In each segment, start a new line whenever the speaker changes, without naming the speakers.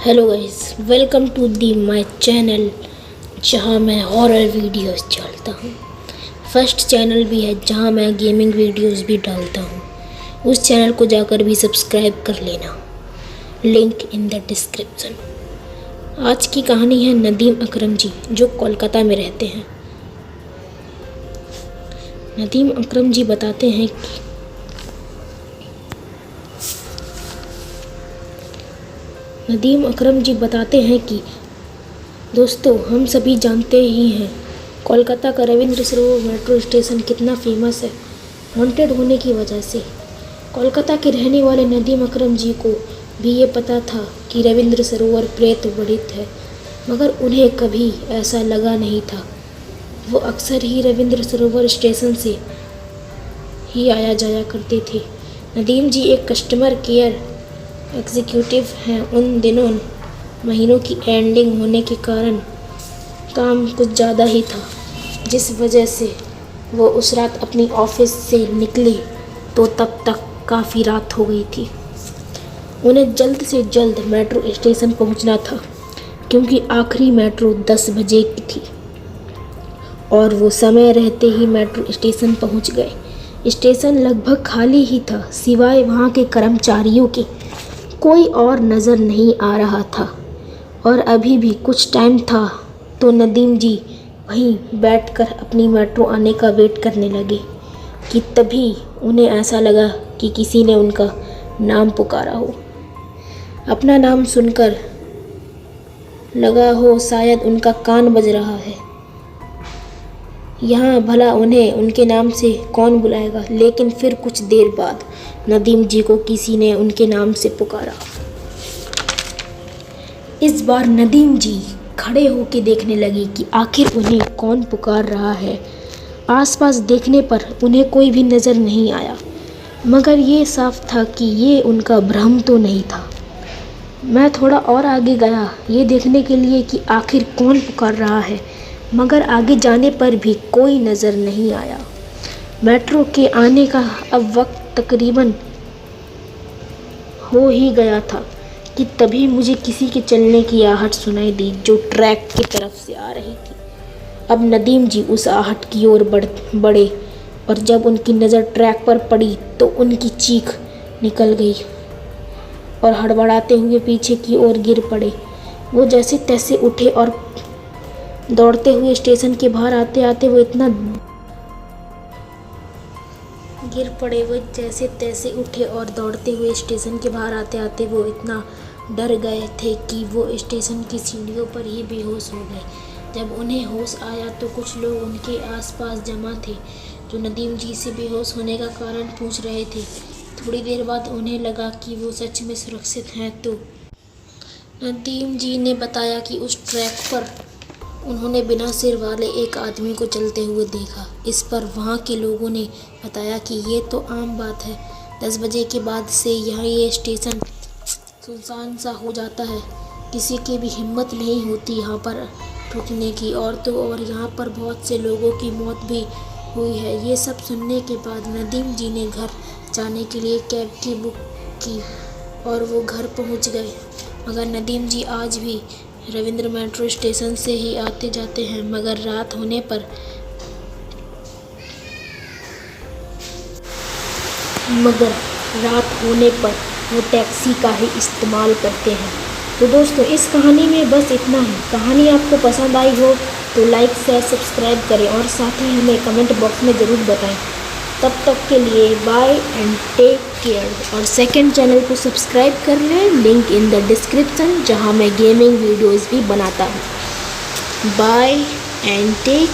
Hello guys, welcome to the my channel जहां मैं horror videos डालता हूं। फर्स्ट चैनल भी है जहां मैं गेमिंग वीडियोस भी डालता हूं। उस चैनल को जाकर भी सब्सक्राइब कर लेना, लिंक इन द डिस्क्रिप्शन। आज की कहानी है नदीम अकरम जी जो कोलकाता में रहते हैं। नदीम अकरम जी बताते हैं कि दोस्तों, हम सभी जानते ही हैं कोलकाता का रविंद्र सरोवर मेट्रो स्टेशन कितना फेमस है हॉन्टेड होने की वजह से। कोलकाता के रहने वाले नदीम अकरम जी को भी ये पता था कि रविंद्र सरोवर प्रेत पीड़ित है, मगर उन्हें कभी ऐसा लगा नहीं था। वो अक्सर ही रविंद्र सरोवर स्टेशन से ही आया जाया करते थे। नदीम जी एक कस्टमर केयर एग्जीक्यूटिव हैं। उन दिनों महीनों की एंडिंग होने के कारण काम कुछ ज़्यादा ही था, जिस वजह से वो उस रात अपनी ऑफिस से निकले तो तब तक काफ़ी रात हो गई थी। उन्हें जल्द से जल्द मेट्रो स्टेशन पहुंचना था क्योंकि आखिरी मेट्रो 10 बजे की थी और वो समय रहते ही मेट्रो स्टेशन पहुंच गए। स्टेशन लगभग खाली ही था, सिवाय वहाँ के कर्मचारियों के कोई और नज़र नहीं आ रहा था। और अभी भी कुछ टाइम था तो नदीम जी वहीं बैठकर अपनी मेट्रो आने का वेट करने लगे कि तभी उन्हें ऐसा लगा कि किसी ने उनका नाम पुकारा हो। अपना नाम सुनकर लगा हो शायद उनका कान बज रहा है। यहाँ भला उन्हें उनके नाम से कौन बुलाएगा। लेकिन फिर कुछ देर बाद नदीम जी को किसी ने उनके नाम से पुकारा। इस बार नदीम जी खड़े होकर देखने लगे कि आखिर उन्हें कौन पुकार रहा है। आसपास देखने पर उन्हें कोई भी नज़र नहीं आया, मगर ये साफ था कि ये उनका भ्रम तो नहीं था। मैं थोड़ा और आगे गया ये देखने के लिए कि आखिर कौन पुकार रहा है, मगर आगे जाने पर भी कोई नज़र नहीं आया। मेट्रो के आने का अब वक्त तकरीबन हो ही गया था कि तभी मुझे किसी के चलने की आहट सुनाई दी जो ट्रैक की तरफ से आ रही थी। अब नदीम जी उस आहट की ओर बढ़े और जब उनकी नज़र ट्रैक पर पड़ी तो उनकी चीख निकल गई और हड़बड़ाते हुए पीछे की ओर गिर पड़े। वो जैसे तैसे उठे और दौड़ते हुए स्टेशन के बाहर आते आते वो इतना डर गए थे कि वो स्टेशन की सीढ़ियों पर ही बेहोश हो गए। जब उन्हें होश आया तो कुछ लोग उनके आसपास जमा थे जो नदीम जी से बेहोश होने का कारण पूछ रहे थे। थोड़ी देर बाद उन्हें लगा कि वो सच में सुरक्षित हैं तो नदीम जी ने बताया कि उस ट्रैक पर उन्होंने बिना सिर वाले एक आदमी को चलते हुए देखा। इस पर वहाँ के लोगों ने बताया कि ये तो आम बात है, 10 बजे के बाद से यहाँ ये स्टेशन सुनसान सा हो जाता है। किसी की भी हिम्मत नहीं होती यहाँ पर रुकने की, और तो और यहाँ पर बहुत से लोगों की मौत भी हुई है। ये सब सुनने के बाद नदीम जी ने घर जाने के लिए कैब की बुक की और वो घर पहुँच गए। मगर नदीम जी आज भी रविंद्र मेट्रो स्टेशन से ही आते जाते हैं, मगर रात होने पर वो टैक्सी का ही इस्तेमाल करते हैं। तो दोस्तों, इस कहानी में बस इतना ही। कहानी आपको पसंद आई हो तो लाइक शेयर सब्सक्राइब करें और साथ ही हमें कमेंट बॉक्स में ज़रूर बताएं। तब तक के लिए बाय एंड टेक केयर। और सेकंड चैनल को सब्सक्राइब कर लें, लिंक इन द डिस्क्रिप्शन, जहां मैं गेमिंग वीडियोस भी बनाता हूं। Bye and take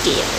care.